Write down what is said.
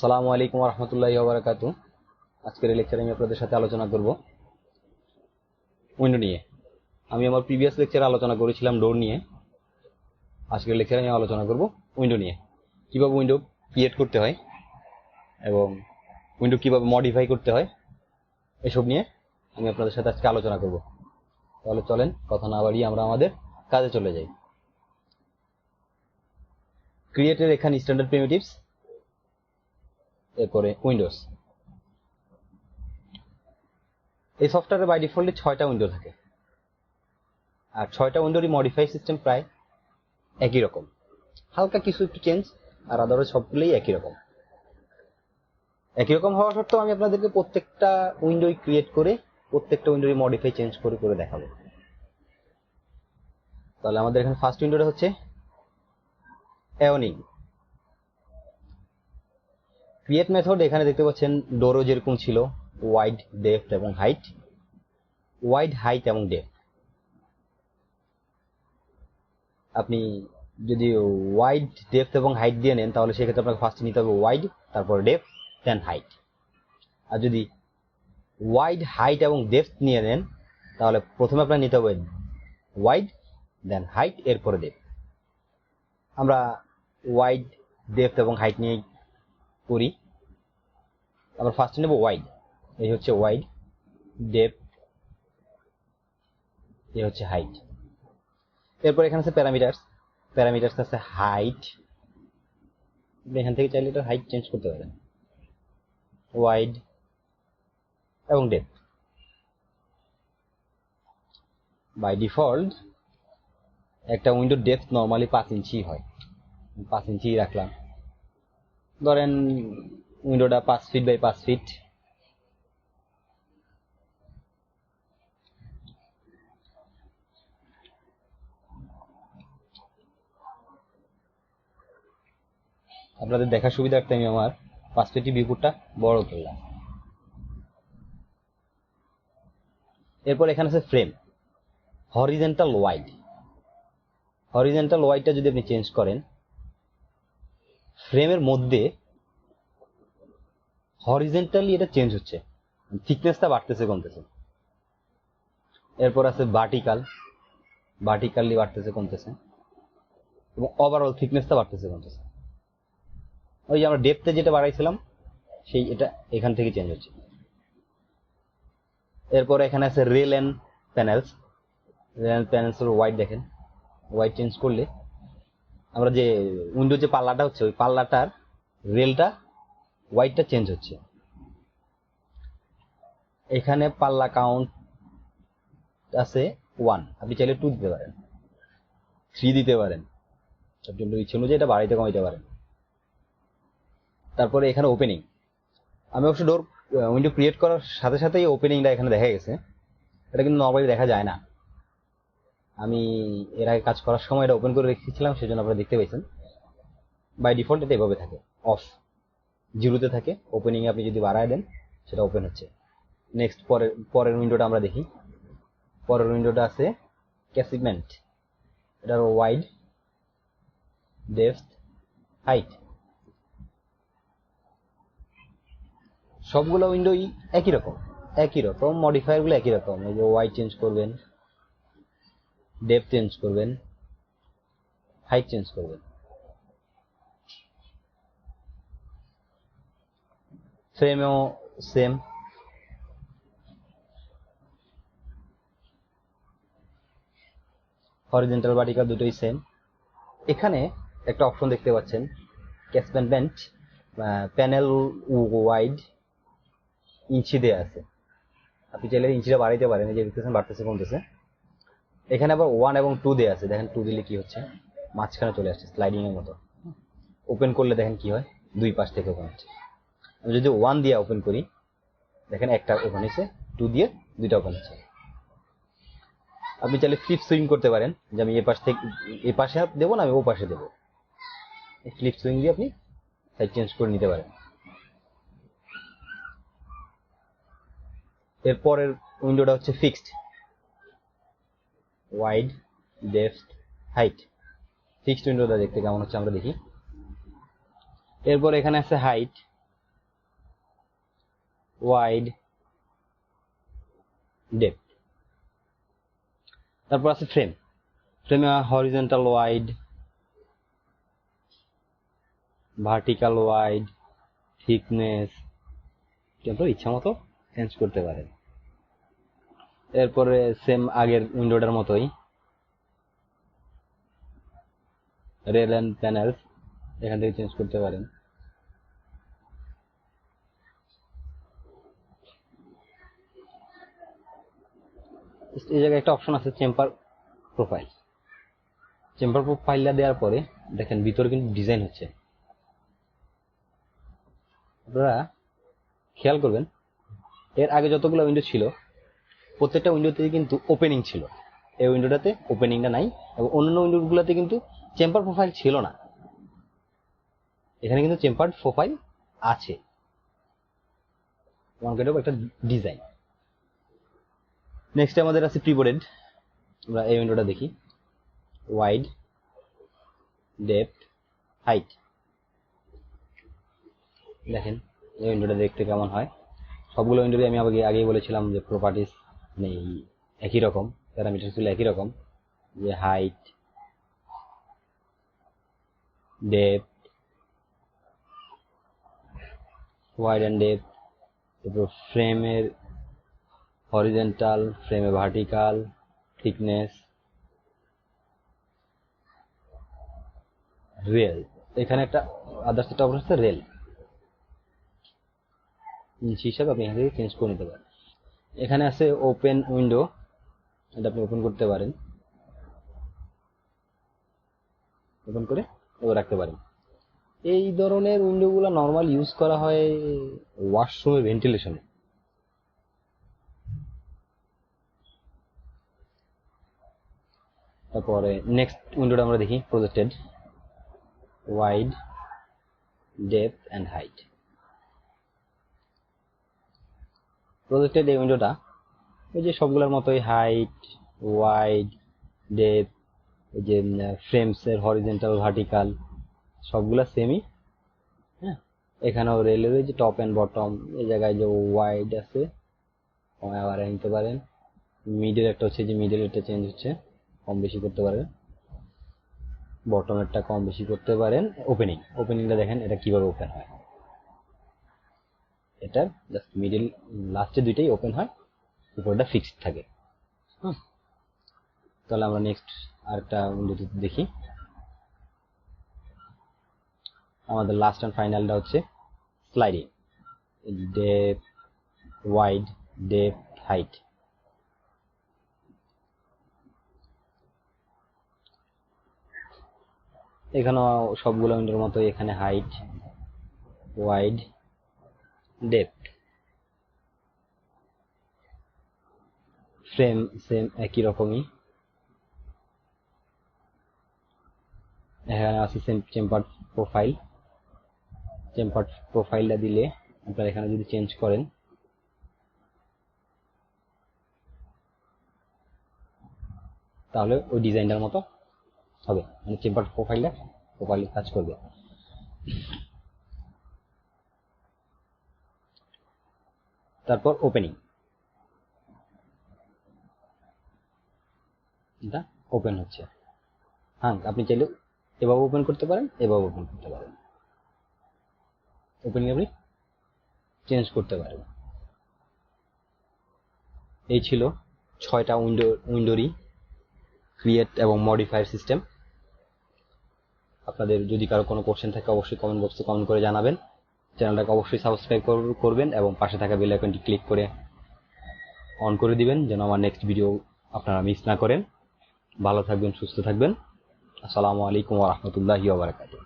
আসসালামু আলাইকুম ওয়া রাহমাতুল্লাহি ওয়া বারাকাতুহু। আজকের এই লেকচারে আমি আপনাদের সাথে আলোচনা করব উইন্ডো নিয়ে। আমি আমার প্রিভিয়াস লেকচারে আলোচনা করেছিলাম ডোর নিয়ে। আজকের লেকচারে আমি আলোচনা করব উইন্ডো নিয়ে, কিভাবে উইন্ডো ক্রিয়েট করতে হয় এবং উইন্ডো কিভাবে মডিফাই করতে হয়, এসব নিয়ে আমি আপনাদের সাথে আজকে আলোচনা করব। তাহলে চলেন কথা না বাড়িয়ে আমরা আমাদের কাজে চলে যাই। ক্রিয়েটের এখানে স্ট্যান্ডার্ড প্রিমিটিভস, এরপরে উইন্ডোজ। এই সফটওয়্যারে বাই ডিফল্টে 6টা উইন্ডো থাকে, আর 6টা উইন্ডোরই মডিফাই সিস্টেম প্রায় একই রকম, হালকা কিছু একটু চেঞ্জ, আর আদারওয়াইজ সবগুলোই একই রকম হওয়া সত্ত্বেও আমি আপনাদেরকে প্রত্যেকটা উইন্ডোই ক্রিয়েট করে প্রত্যেকটা উইন্ডোরই মডিফাই চেঞ্জ করে করে দেখাবো। তাহলে আমাদের এখানে ফার্স্ট উইন্ডোটা হচ্ছে এওনিং। ক্রিয়েট মেথড এখানে দেখতে পাচ্ছেন ডোরও যেরকম ছিল, ওয়াইড, ডেপথ এবং হাইট, ওয়াইড, হাইট এবং ডেপথ। আপনি যদি ওয়াইড, ডেপথ এবং হাইট দিয়ে নেন তাহলে সেক্ষেত্রে আপনাকে ফার্স্টে নিতে হবে ওয়াইড, তারপর ডেপথ, দেন হাইট। আর যদি ওয়াইড, হাইট এবং ডেপথ নিয়ে নেন তাহলে প্রথমে আপনার নিতে হবে ওয়াইড, দেন হাইট, এরপরে ডেপথ। আমরা ওয়াইড, ডেপথ এবং হাইট নিয়ে করি। আমরা ফার্স্টে নেব ওয়াইড। এই হচ্ছে ওয়াইড, ডেপথ, এই হচ্ছে হাইট। এরপর এখানে আছে প্যারামিটারস। প্যারামিটারস আছে হাইট, এখান থেকে চাইলে এটা হাইট চেঞ্জ করতে পারেন, ওয়াইড এবং ডেপথ। বাই ডিফল্ট একটা উইন্ডোর ডেপথ নর্মালি 5 ইঞ্চি হয়, 5 ইঞ্চি রাখলাম। ধরেন উইন্ডোটা 5 ফিট বাই 5 ফিট। আপনাদের দেখার সুবিধার্থে আমি আমার পার্সপেক্টিভ ভিউটা বড় করলাম। এরপর এখানে আছে ফ্রেম, হরিজন্টাল ওয়াইড। হরিজন্টাল ওয়াইডটা যদি আপনি চেঞ্জ করেন, ফ্রেমের মধ্যে হরিজন্টালি এটা চেঞ্জ হচ্ছে, থিকনেসটা বাড়তেছে কমতেছে। এরপর আছে ভার্টিক্যাল, ভার্টিক্যালি বাড়তেছে কমতেছে, এবং ওভারঅল থিকনেসটা বাড়তেছে কমতেছে। ওই যে আমরা ডেপথে যেটা বাড়াইছিলাম সেই এটা এখান থেকে চেঞ্জ হচ্ছে। এরপর এখানে আছে rail and panels. Rail and panels এর ওয়াইড দেখেন, ওয়াইড চেঞ্জ করলে আমরা যে উইন্ডো যে পাল্লাটা হচ্ছে ওই পাল্লাটার রেলটা ওয়াইডটা চেঞ্জ হচ্ছে। এখানে পাল্লা কাউন্ট আছে 1, আপনি চাইলে 2 দিতে পারেন, 3 দিতে পারেন, আপনার ইচ্ছে অনুযায়ী এটা বাড়াইতে কমাইতে পারেন। তারপরে এখানে ওপেনিং। আমি অবশ্য ডোর উইন্ডো ক্রিয়েট করার সাথে সাথেই ওপেনিংটা এখানে দেখা গেছে, এটা কিন্তু নর্মালি দেখা যায় না। আমি এর আগে কাজ করার সময় এটা ওপেন করে রেখেছিলাম, সেজন্য আপনারা দেখতে পাইছেন। বাই ডিফল্ট এটা এভাবে থাকে, অফ, জিরোতে থাকে। ওপেনিং এ আপনি যদি বাড়ায় দেন সেটা ওপেন হচ্ছে। নেক্সট পরের উইন্ডোটা আমরা দেখি। পরের উইন্ডোটা আছে ক্যাসিভমেন্ট। এটার ওয়াইড, ডেপথ, হাইট, সবগুলো উইন্ডোই একই রকম মডিফায়ার গুলো একই রকম। এই যে ওয়াইড চেঞ্জ করবেন, ডেপথ চেঞ্জ করবেন, হাইট চেঞ্জ করবেন। ফ্রেমেও সেম, হরিজন্টাল ভার্টিক্যাল দুটোই সেম। এখানে একটা অপশন দেখতে পাচ্ছেন ক্যাসমেন্ট, প্যানেল ওয়াইড ইঞ্চি দেয়া আছে, আপনি চাইলে ইঞ্চিটা বাড়াইতে পারেন। এই যে দেখতেছেন বাড়তেছে কমতেছে। এখানে আবার 1 এবং 2 দেয়া আছে, দেখেন 2 দিলে কি হচ্ছে, মাঝখানে চলে আসছে স্লাইডিং এর মতো। ওপেন করলে দেখেন কি হয়, দুই পাশ থেকে ওপেন হচ্ছে। আমি যদি 1 দিয়ে ওপেন করি দেখেন একটা ওপেন হয়েছে, 2 দিয়ে দুইটা ওপেন হচ্ছে। আপনি চাইলে ফ্লিপ সুইং করতে পারেন, যে আমি এই পাশ থেকে এই পাশে দেবো না, আমি ও পাশে দেবো। ফ্লিপ সুইং দিয়ে আপনি সাইড চেঞ্জ করে নিতে পারেন। এরপরের উইন্ডোটা হচ্ছে fixed, wide, depth, height. Fixed উইন্ডোটা দেখতে কেমন হচ্ছে আমরা দেখি। এরপর এখানে আছে হাইট। Wide, depth. তারপর আছে ফ্রেম। ফ্রেমে horizontal wide, vertical wide, thickness আপনার ইচ্ছা মতো চেঞ্জ করতে পারেন। এরপরে সেম আগের উইন্ডোটার মতোই রেল এন্ড প্যানেলস, এখান থেকে চেঞ্জ করতে পারেন। এই জায়গায় একটা অপশন আছে চেম্বার প্রোফাইল। চেম্বার প্রোফাইলটা দেওয়ার পরে দেখেন ভিতরে কিন্তু ডিজাইন হচ্ছে। আপনারা খেয়াল করবেন এর আগে যতগুলো উইন্ডো ছিল প্রত্যেকটা উইন্ডোতে কিন্তু ওপেনিং ছিল, এই উইন্ডোটাতে ওপেনিংটা নাই, এবং অন্যান্য উইন্ডোগুলোতে কিন্তু চেম্বার প্রোফাইল ছিল না। এখানে কিন্তু চেম্বার প্রোফাইল আছে, একটা ডিজাইন। নেক্সট আমাদের আছে প্রিবোর্ডেড। আমরা এই উইন্ডোটা দেখি, ওয়াইড, ডেপথ, হাইট। দেখেন এই উইন্ডোটা দেখতে কেমন হয়। সবগুলো উইন্ডোতে আমি আগেই বলেছিলাম যে প্রপার্টিস নেই একই রকম, প্যারামিটার ছিল একই রকম, যে height, depth, wide and depth, তারপর ফ্রেমের হরিজন্টাল, ফ্রেমে ভার্টিক্যাল, থিকনেস, রেল। এখানে একটা আদার্স একটা অপশন আছে রেল, হিসাবে আপনি এখান থেকে চেঞ্জ করে নিতে পারেন। এখানে আছে ওপেন উইন্ডো, এটা আপনি ওপেন করতে পারেন, ওপেন করে রাখতে পারেন। এই ধরনের উইন্ডোগুলো নর্মাল ইউজ করা হয় ওয়াশরুমে ভেন্টিলেশনে। তারপরে নেক্সট উইন্ডোটা আমরা দেখি, projected, wide, depth and height. Projected এই উইন্ডোটা ওই যে সবগুলোর মতোই হাইট, ওয়াইড, ডেপথ, এই যে ফ্রেমসের হরিজন্টাল, ভার্টিক্যাল সবগুলা সেমই। হ্যাঁ, এখানেও রেলের যে টপ এন্ড বটম, এই জায়গায় যে ওয়াইড আছে আবার নিতে পারেন। মিডল একটা হচ্ছে যে মিডল এটা চেঞ্জ হচ্ছে, কম বেশি করতে পারেন। বটম একটা কম বেশি করতে পারেন। ওপেনিংটা দেখেন এটা কিভাবে ওপেন হয়, এটা জাস্ট মিডল লাস্টে দুইটাই ওপেন হয়, উপরটা ফিক্সড থাকে। তাহলে আমরা নেক্সট আরেকটা উইন্ডো দেখি। আমাদের লাস্ট এন্ড ফাইনালটা হচ্ছে sliding, depth, wide, depth, height. এখানেও সবগুলো উইন্ডোর মতো এখানে height, wide, depth, frame same একই রকমই। এখানে আছে সেম চেম্বার প্রোফাইল। চেম্বার প্রোফাইলটা দিলে আপনারা এখানে যদি চেঞ্জ করেন তাহলে ওই ডিজাইনটার মতো হবে, মানে চেম্বার প্রোফাইলটা প্রপারলি কাজ করবে। তারপর ওপেনিং, এটা ওপেন হচ্ছে। হ্যাঁ, আপনি চাইলে এভাবে ওপেন করতে পারেন, এভাবে ওপেন করতে পারেন। ওপেনিং আপনি চেঞ্জ করতে পারেন। এই ছিল 6টা উইন্ডোরই ক্রিয়েট এবং মডিফায়ার সিস্টেম। আপনাদের যদি কারো কোনো কোশ্চেন থাকে অবশ্যই কমেন্ট বক্সে কমেন্ট করে জানাবেন। চ্যানেলটাকে অবশ্যই সাবস্ক্রাইব করবেন এবং পাশে থাকা বেল আইকনটি ক্লিক করে অন করে দিবেন যেন আমার নেক্সট ভিডিও আপনারা মিস না করেন। ভালো থাকবেন, সুস্থ থাকবেন। আসসালামু আলাইকুম ওয়া রাহমাতুল্লাহি ওয়া বারাকাতুহু।